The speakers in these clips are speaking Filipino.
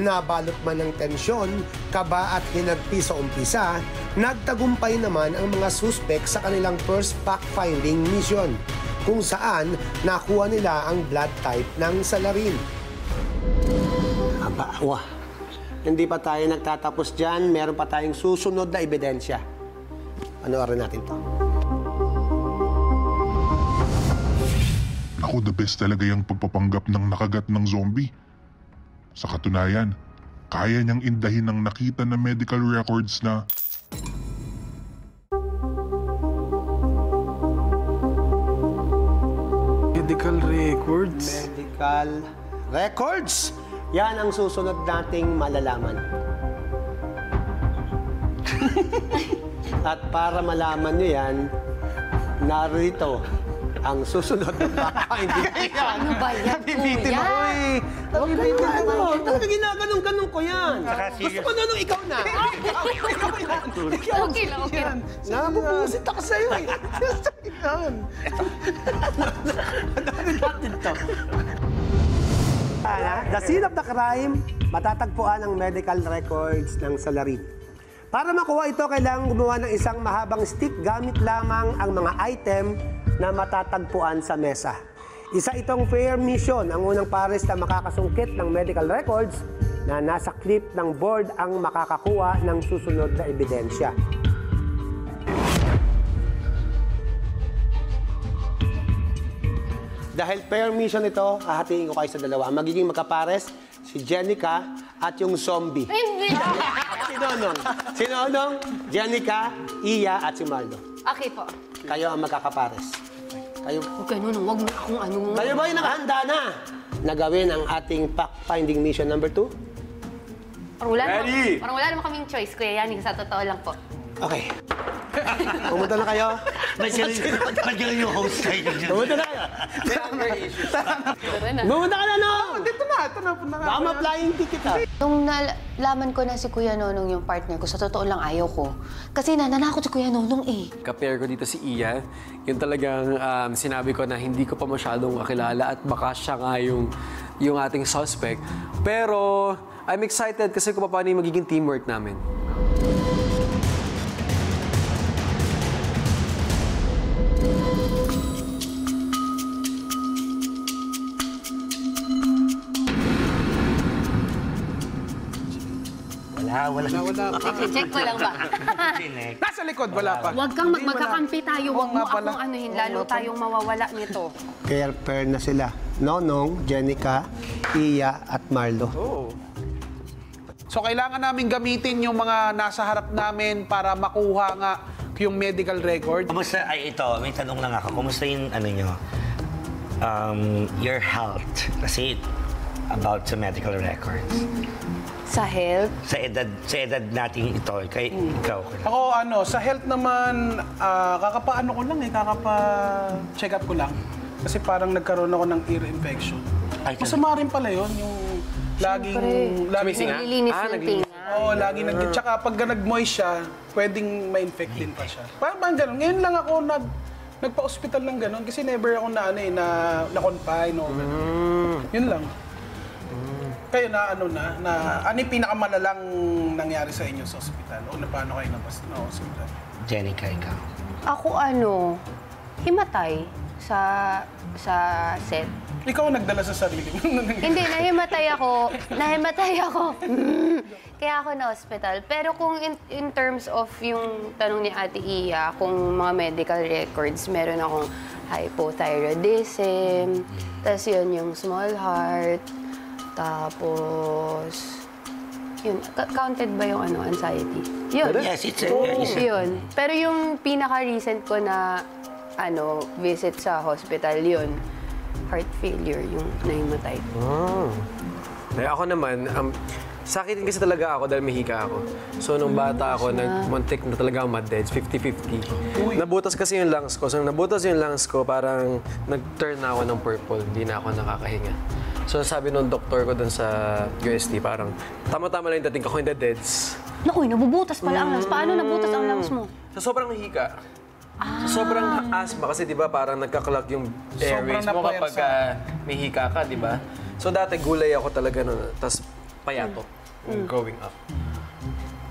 Nabalot man ng tensyon, kaba at hinagpi sa umpisa, nagtagumpay naman ang mga suspek sa kanilang first fact-finding mission, kung saan nakuha nila ang blood type ng salarin. Aba, wah. Hindi pa tayo nagtatapos dyan, meron pa tayong susunod na ebidensya. Panoorin natin to. Ako, the best talaga yung pagpapanggap ng nakagat ng zombie. Sa katunayan, kaya niyang indahin ng nakita na medical records na Medical records? Medical records! Yan ang susunod nating malalaman. At para malaman nyo yan, narito ang susunod na fact-finding. Ano ba yan, Nabibitin ako kuya? eh. Nabibitin ako. Talaga ginaganong-ganong ko yan. Gusto ko na nung ikaw na. Okay lang, okay lang. Nabubusit ako sa'yo eh. Yan. Panoorin natin to. The scene of the crime, matatagpuan ang medical records ng salarin. Para makuha ito, kailangan gumawa ng isang mahabang stick gamit lamang ang mga item na matatagpuan sa mesa. Isa itong fair mission, ang unang pares na makakasungkit ng medical records na nasa clip ng board ang makakakuha ng susunod na ebidensya. Dahil fair mission ito, hahatiin ko kayo sa dalawa. Magiging magkapares si Jenica at yung zombie. Hindi. Sinonong. Sinonong, Jenica, Iya at si Maldo. Okay po. Kayo ang magkakapares. Kayo, Huwag ganun, huwag na akong ano. kayo ba yung nakahanda na gawin ang ating fact-finding mission number 2? Parang wala naman kaming choice, Kuya Yani, sa totoo lang po. Okay. Pumunta na kayo. Nandiyan yung host kayo. Pumunta na kayo. Tara na. Pumunta ka na, no? Dito na, ito na. Baka ma-flying ticket, ha? Nung nalaman ko na si Kuya Nonong yung partner ko, sa totoo lang ayaw ko. Kasi nananakot si Kuya Nonong eh. Ka-pair ko dito si Iya. Yung talagang sinabi ko na hindi ko pa masyadong kakilala at baka siya nga yung ating suspect. Pero I'm excited kasi kung paano yung magiging teamwork namin. Wala pa. Check ko lang ba? Nasa likod, wala pa. Huwag kang magkakampi tayo. Huwag mo nga pala. akong anuhin. Lalo tayong mawawala nito. Pair na sila. Nonong, Jenica, Iya at Marlo. So kailangan namin gamitin yung mga nasa harap namin para makuha nga yung medical record. Kumusta, ito, may tanong lang ako. Kumusta yung, nyo, your health? Kasi, about sa medical records. Sa health, Sa edad natin ito, kay ikaw. Ako, sa health naman, kakapaano ko lang kaka-check up ko lang. Kasi parang nagkaroon ako ng ear infection. Ay, Masama rin pala yun, yung laging... Nililinis ng tinga. Oo, laging tsaka pag nag-moist siya, pwedeng ma-infect din pa siya. Parang ganun. Ngayon lang ako nagpa-hospital ng ganun kasi never ako na-confine o ganun. Yun lang. Kayo ano yung pinakamalalang nangyari sa inyo sa ospital? O na paano kayo nabas na ospital? Jenica, ikaw. ako himatay sa set. Ikaw ang nagdala sa sarili mo. Hindi, nahimatay ako. Kaya ako na-hospital. Pero kung in terms of yung tanong ni Ate Iya, kung mga medical records, meron akong hypothyroidism, tapos yun yung small heart, tapos... Yun, counted ba yung anxiety? Yun. Yes, it's Yun. Pero yung pinaka-recent ko na visit sa hospital, yun. Heart failure, yung nahimatay. Ako naman, sakit din kasi talaga ako dahil mahika ako. So, nung bata ako, nagmuntik na talaga ako mad-dead, 50-50. Nabutas kasi yung lungs ko. So, nung nabutas yung lungs ko, parang nag-turn na ako ng purple. Hindi na ako nakakahinga. So, sabi nung doktor ko dun sa UST, parang tama-tama lang yung dating ko in the deads. Naku, nabubutas pala ang lungs. Paano nabutas ang lungs mo? So, sobrang hika. So, sobrang asthma kasi, di ba, parang nagkaklog yung airways mo kapag may hika ka, di ba? So, dati gulay ako talaga nun. Tapos, payato growing up.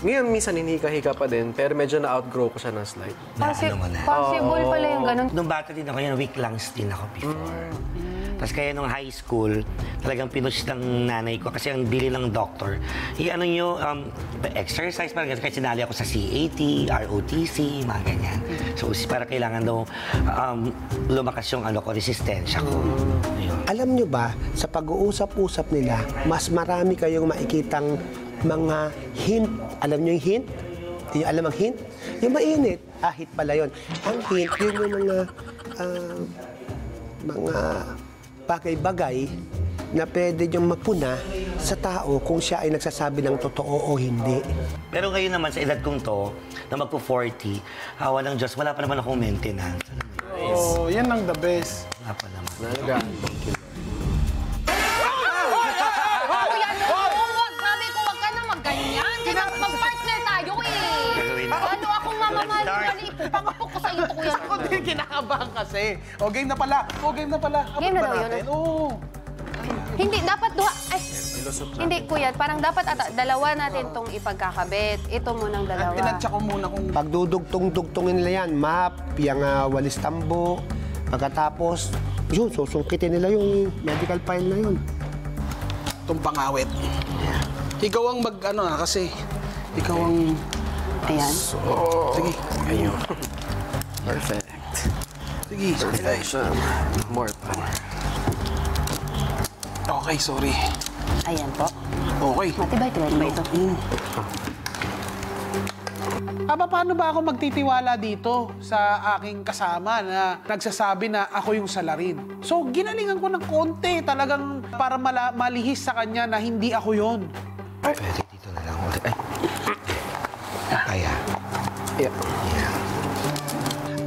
Ngayon, minsan hinihika-hika pa din, pero medyo na-outgrow ko siya ng slight. Ano mo na? Possible pala yung ganun. Nung bata din ako, yun, weak lungs din ako before. Tapos kaya nung high school, talagang pinush ng nanay ko kasi ang bili ng doctor, ano nyo, exercise, parang kasi sinali ako sa CAT, ROTC, mga ganyan. So, para kailangan daw lumakas yung resistensya ko. Ayun. Alam nyo ba, sa pag-uusap-usap nila, mas marami kayong makikitang mga hint. Alam nyo yung hint? Yung alam ang hint? Yung mainit. Hint pala yun. Ang hint, yun yung mga bagay-bagay na pwede niyong mapuna sa tao kung siya ay nagsasabi ng totoo o hindi. Pero ngayon naman, sa edad kong to, na magpo-40, awa ng Diyos, wala pa naman akong maintenance. Oh, yan ang the best. Wala pa naman. Nalagaan. Kuya, huwag. Sabi ko, huwag ka na magganyan. Mag-partner tayo Gagawin eh. mo. Ano akong mamamahal ng mali? Pangapok ko sa iyo to, kuya. Ako din kinakabahan kasi. O, game na pala. Game na Abot ba daw yun, natin? Oo. Hindi, dapat hindi, kuya. Parang dapat dalawa natin tong ipagkakabit. Ito munang dalawa. Tinansya ko muna kung... Pagdudugtong-dugtongin nila yan, map, yung walis tambo, pagkatapos, yun, susungkitin nila yung medical file na yun. Itong pangawit. Ikaw ang kasi ikaw ang... Ayan. Sige. Ayun. Perfect. Sige. Perfection. More power. Okay, sorry. Ayan po. Okay. Matibay ito. Paano ba ako magtitiwala dito sa aking kasama na nagsasabi na ako yung salarin? So, ginalingan ko ng konti talagang para malihis sa kanya na hindi ako yon. Pwede dito na lang ulit. Ay. Kaya. Yeah.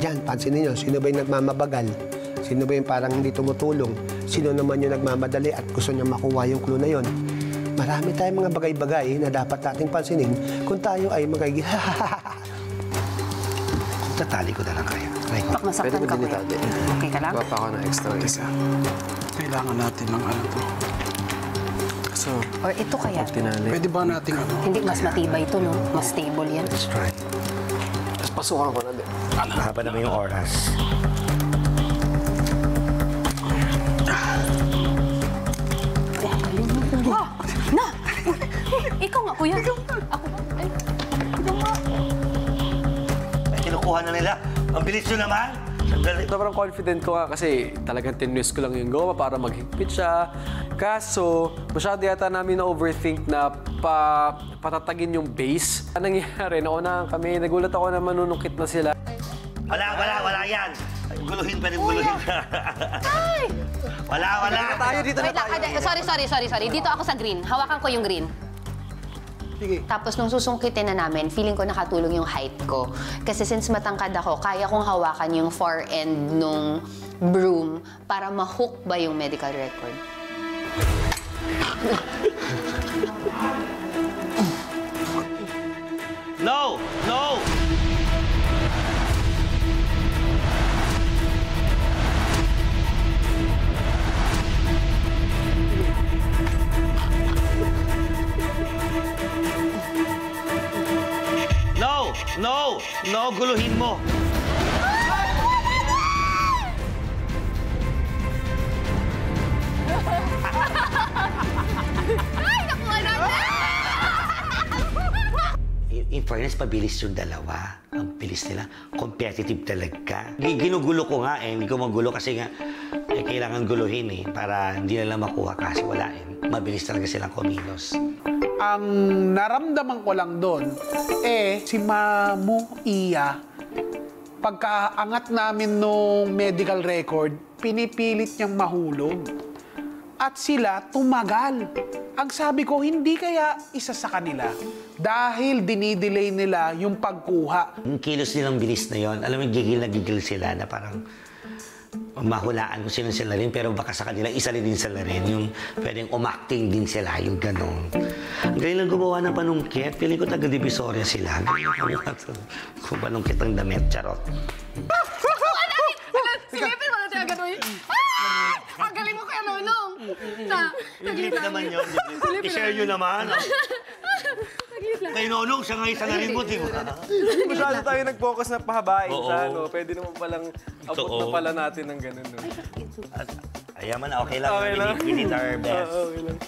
Diyan, pansinin nyo, sino ba yung nagmamabagal? Sino ba yung parang hindi tumutulong? Sino naman yung nagmamadali at gusto niya makuha yung clue na yon? Marami tayong mga bagay-bagay na dapat nating pansinin kung tayo ay magiging Tatali ko na lang kaya. Try ko. Pwede Masaktan ko ka, din kuya. itali. Okay ka lang? Gawa pa ako ng extra isa. Kailangan natin ng to. So, Or ito kaya? pag tinali. Pwede ba natin Hindi, mas matibay ito, no? Mas stable yan. Let's try. Tapos pasukan ko na din. Mahaba naman yung oras. Na! Ikaw nga, kuya. Ako ba? Ay, ikaw nga. Ay, kinukuha na nila. Ang bilis nyo naman. Sandali. Sobrang confident ko nga kasi talagang tinwist ko lang yung goma para maghigpit siya. Kaso, masyado yata namin na-overthink na patatagin yung base. Anong nangyari? Naunahan kami. Nagulat ako na manunungkit na sila. Wala yan. Ay, guluhin pa rin, guluhin. Ay! Wala. Tayo dito na Wait lang, tayo. sorry. Dito ako sa green. Hawakan ko yung green. Sige. Tapos nung susungkitin na namin, feeling ko nakatulong yung height ko. Kasi since matangkad ako, kaya kong hawakan yung far end nung broom para ma-hook ba yung medical record. No! No, guluhin mo. Ay, nakuha natin! In fairness, pabilis yung dalawa. Ang bilis nila. Competitive talaga. Ginugulo ko nga eh. Hindi ko magulo kasi nga kailangan guluhin eh. Para hindi nila makuha kasi wala eh. Mabilis talaga silang kumilos. Ang naramdaman ko lang doon, si Mamu Iya, pagkaangat namin nung medical record, pinipilit niyang mahulog. At sila tumagal. Ang sabi ko, hindi kaya isa sa kanila dahil dinidelay nila yung pagkuha. Yung kilos nilang bilis na yon, alam mo, gigil na gigil sila na parang mahulaan kung sino sila rin, pero baka sa kanila isa din sila rin. Yung pwedeng umacting din sila, yung gano'n. Ang galing lang gumawa ng panungkit. Feeling ko taga-Divisoria sila. Kung panungkit ang damit, charot. Silipin mo na siya gano'n. Ang galing mo kaya, Nonong. Liblib naman yun. I-share nyo naman. Kay Nonong, siya ngayon sa narin mo, di ba? Masyado tayo nag-focus na pahabain Oo. sa ano. Pwede naman palang abot na pala natin ng ganun. No? Ayaman na, okay lang. Okay lang. We did our best. Okay lang.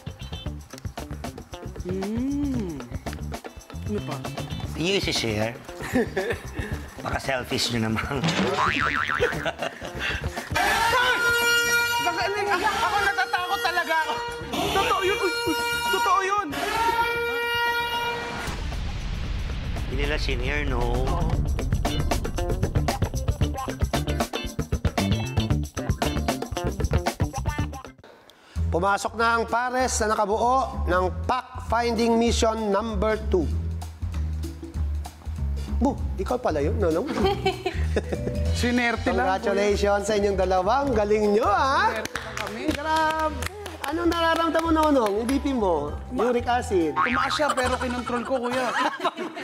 Ano pa? Yung isi-share. Baka selfish nyo naman. Ako natatakot talaga ako. Totoo yun. Totoo yun. Hindi nila senior, no? Pumasok na ang pares na nakabuo ng fact-finding mission number 2. Ikaw pala yun, Nonong? Sinerte lang. Congratulations sa inyong dalawang. Galing nyo, ha? Sinerte lang kami. Grabe. Anong nararamdaman mo, Nonong? Yung BP mo? Uric acid? Tumaas siya pero kinontrol ko, kuya.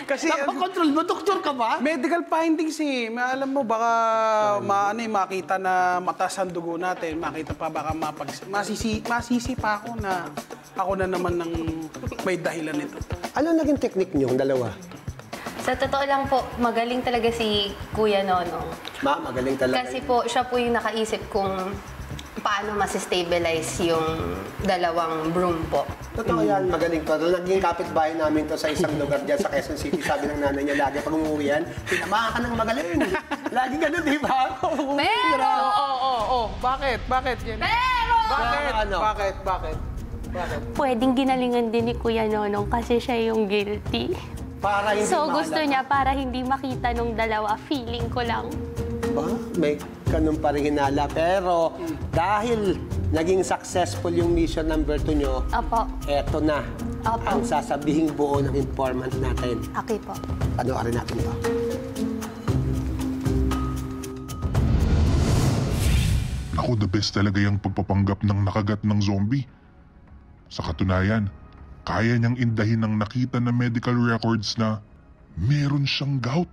Kasi Napakontrol mo? Doktor ka ba? medical findings eh. Alam mo, baka makita na mataas ang dugo natin. Makita pa, baka masisi pa ako na naman ng may dahilan nito. Ano naging technique nyo, ang dalawa? Sa totoo lang po, magaling talaga si Kuya Nonong. Magaling talaga. Kasi po, siya po yung nakaisip kung paano masistabilize yung dalawang broom po. Totoo yan, magaling to. Naging kapitbahay namin to sa isang lugar dyan sa Quezon City. Sabi ng nanay niya lagi pag umuwi yan, pinamahan ka ng magaling. Lagi ganun, di ba? Pero! Bakit? Jenny? Pero! Bakit? Pwedeng ginalingan din ni Kuya Nonong kasi siya yung guilty. Para hindi So gusto mahalata. niya para hindi makita nung dalawa, feeling ko lang. Ba? May ganun pa rin hinala. Pero dahil naging successful yung mission number 2 nyo, Apo. eto na Opo. ang sasabihing buo ng informant natin. Okay po. Panoorin natin to. Ako, the best talaga yung pagpapanggap ng nakagat ng zombie. Sa katunayan, kaya niyang indahin ng nakita na medical records na meron siyang gout.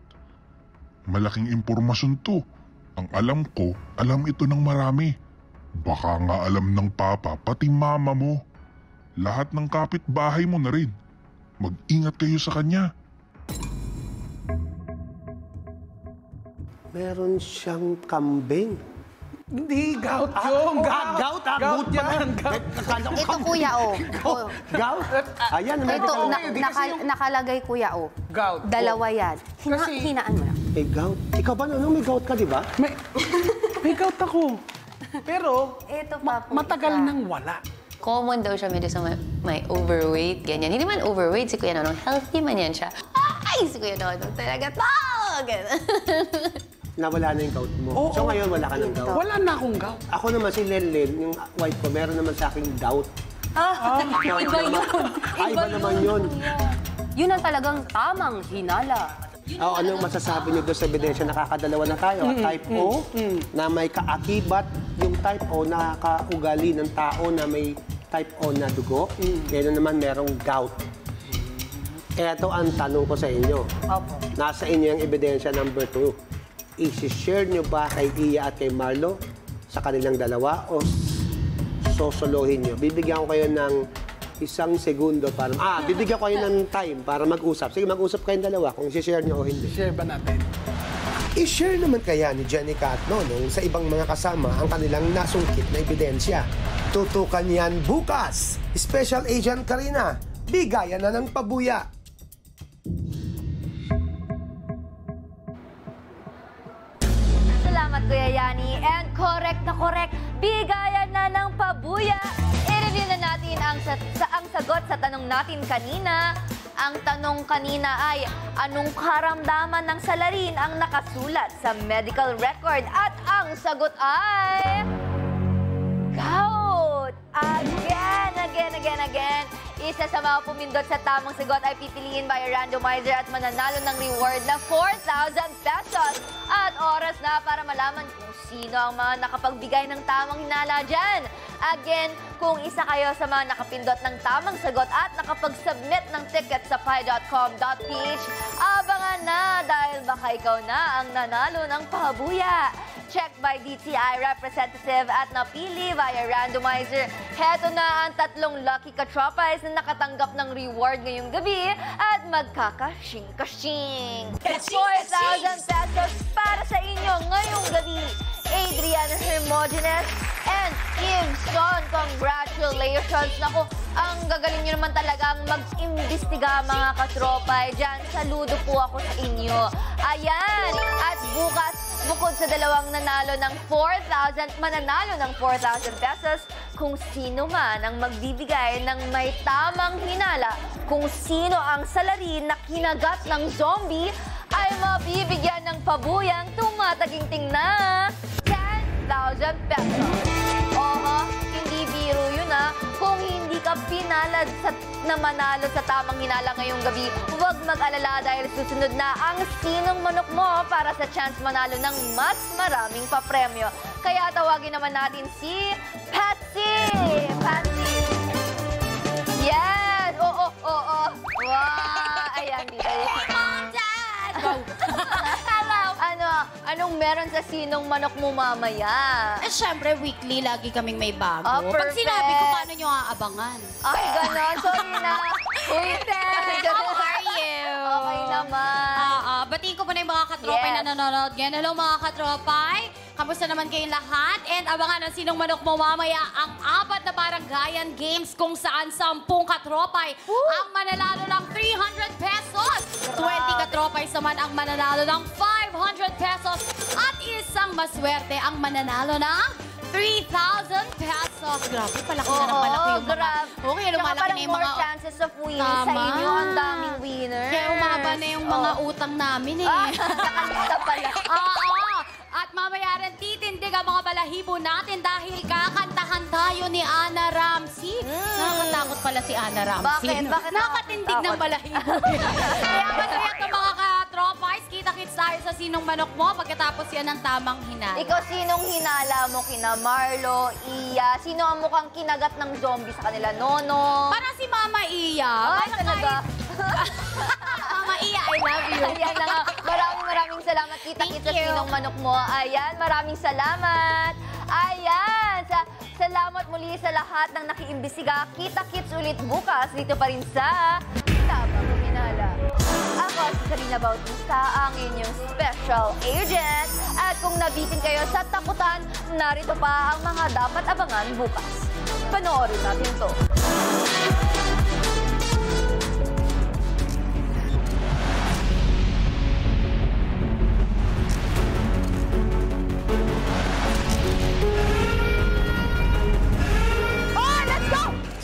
Malaking impormasyon to. Ang alam ko, alam ito ng marami. Baka nga alam ng papa, pati mama mo. Lahat ng kapitbahay mo na rin. Mag-ingat kayo sa kanya. Meron siyang kambing. Hindi, gout yung. Gout, Gout yan. Gout. Ito, kuya, oh. Gout? Ayan, Ito, medical. nakalagay, kuya, oh. Gout. Dalawa yan. Kasi- Hinaan mo lang. May gout. Ikaw ba, Nonong, may gout ka, di ba? May gout ako. Pero, Ito pa po. matagal nang wala. Common daw siya medyo sa may overweight, ganyan. Hindi man overweight si Kuya Nonong. Healthy man yan siya. Ay, si Kuya Nonong talaga to! Ganun. Nawala na yung gout mo. Oo. So ngayon, wala ka ng gout. Wala na akong gout. Ako naman si Lenlen, yung wife ko, meron naman sa akin gout. Iba yun. Iba naman yun. Yun ang talagang tamang hinala. Anong masasabi niyo doon sa ebidensya? Nakakadalawa na tayo. Type O, na may kaakibat. Yung type O, nakakaugali ng tao na may type O na dugo. Ngayon naman merong gout. Ito ang tanong ko sa inyo. Opo. Nasa inyo yung ebidensya number 2. I-share nyo ba kay Iya at kay Marlo sa kanilang dalawa o sosolohin nyo? Bibigyan ko kayo ng 1 segundo para... bibigyan ko kayo ng time para mag-usap. Sige, mag-usap kayong dalawa kung i-share nyo o hindi. Share ba natin? I-share naman kaya ni Jenica at Nonong sa ibang mga kasama ang kanilang nasungkit na ebidensya. Tutukan yan bukas. Special Agent Karina, bigayan na ng pabuya. Salamat, Kuya Yani. And correct na correct, bigayan na ng pabuya. I-review na natin ang sagot sa tanong natin kanina. Ang tanong kanina ay, anong karamdaman ng salarin ang nakasulat sa medical record? At ang sagot ay... gout! Again. Isa sa mga pumindot sa tamang sagot ay pipiliin by a randomizer at mananalo ng reward na 4,000 pesos. At oras na para malaman kung sino ang mga nakapagbigay ng tamang hinala dyan. Again, kung isa kayo sa mga nakapindot ng tamang sagot at nakapag-submit ng ticket sa pi.com.ph, abangan na dahil baka ikaw na ang nanalo ng pahabuya. check by DTI representative at napili via randomizer. Heto na ang 3 lucky katropais na nakatanggap ng reward ngayong gabi at magkakashing-kashing. 4,000 pesos para sa inyo ngayong gabi. Adrian Hermogenes and Kim Son, congratulations. Naku, ang gagaling nyo naman talagang mag-imbestiga mga katropay. Diyan, saludo po ako sa inyo. Ayan, at bukas, bukod sa 2 nanalo ng 4,000, mananalo ng 4,000 pesos, kung sino man ang magbibigay ng may tamang hinala, kung sino ang salarin na kinagat ng zombie, ay mabibigyan ng pabuyang tumataginting na 10,000 pesos. Oho, hindi biro yun Kung hindi ka pinalad na manalo sa tamang hinala ngayong gabi, huwag mag-alala dahil susunod na ang sinong manok mo para sa chance manalo ng mas maraming papremyo. Kaya tawagin naman natin si Patsy! Patsy! Yes! Oo. Wow! Ayan, dito. Mom, Dad! Anong meron sa sinong manok mo mamaya? Siyempre, weekly, lagi kaming may bago. Oh, pag sinabi ko, paano nyo aabangan? Ay, gano'n. Sorry na. Uy, How are you? Okay naman. Batiin ko po na yung mga katropay na nanonood ngayon. Hello, mga katropay. Kamusta naman kayong lahat? And abangan ang sinong manok mo mamaya ang 4 na baranggayan games kung saan 10 katropay ang mananalo ng 300 pesos. 20 katropay naman ang mananalo ng 500 pesos. At isang maswerte ang mananalo ng 3,000 pesos. Grabe, palaki na ng palaki yung mga... Okay, lumalaki na yung mga... more chances of winning sa inyo. Ang daming winners. Kaya umaba na yung mga utang namin Nakalista pala. At mamaya rin titindig ang mga balahibo natin dahil kakantahan tayo ni Ana Ramsey. Nakakatakot pala si Ana Ramsey. Bakit? Nakatindig ng balahibo. Kaya masaya ito mga katropais. Kita-kits tayo sa sinong manok mo pagkatapos yan ng tamang hinala. Ikaw, sinong hinala mo? Kina Marlo, Iya? Sino ang mukhang kinagat ng zombie sa kanila? Nono? Parang si Mama Iya. Ay, talaga? Mama Iya, I love you. Ayan na nga. Maraming salamat. Kita-kits sa sinong manok mo. Ayan, maraming salamat. Ayan, salamat muli sa lahat ng nakiimbestiga. Kita-kits ulit bukas dito pa rin sa Tamang Hinala. Ako si Karina Bautista, ang inyong special agent. At kung nabitin kayo sa takutan, narito pa ang mga dapat abangan bukas. Panoorin natin to.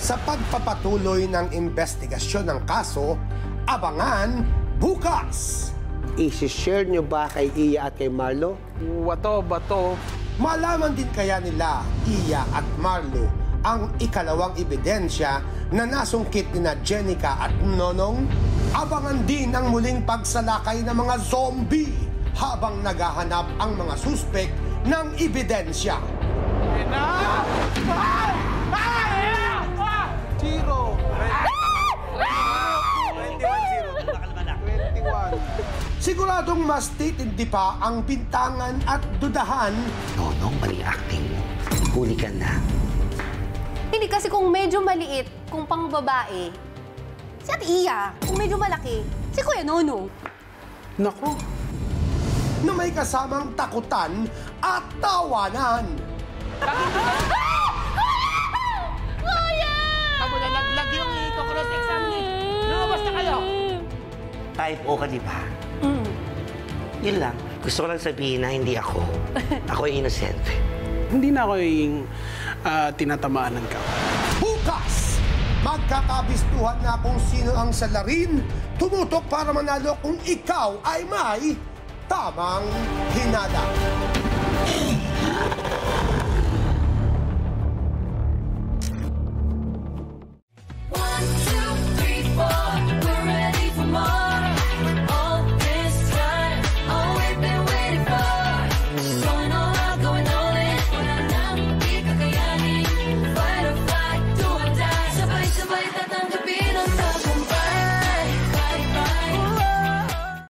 Sa pagpapatuloy ng investigasyon ng kaso, abangan bukas! I-share nyo ba kay Iya at kay Marlo? Bato. Malaman din kaya nila, Iya at Marlo, ang ikalawang ebidensya na nasungkit ni Jenica at Nonong? Abangan din ang muling pagsalakay ng mga zombie habang naghahanap ang mga suspek ng ebidensya. Zero. 21. Siguradong mas titindi pa ang bintangan at dudahan. Nonong, mali acting mo. Huli ka na. Hindi kasi kung medyo maliit, kung pang babae, si Ate Iya. Kung medyo malaki, si Kuya Nono. Naku. Na may kasamang takutan at tawanan. Nalaglag yung i-cross exam ni. Lumabas na kayo. Type O ka, di ba? Yun lang. Gusto ko lang sabihin na hindi ako. Ako ay innocent. Hindi na ako yung tinatamaan ng kamay. Bukas, magkakabistuhan na kung sino ang salarin. Tumutok para manalo kung ikaw ay may tamang hinala.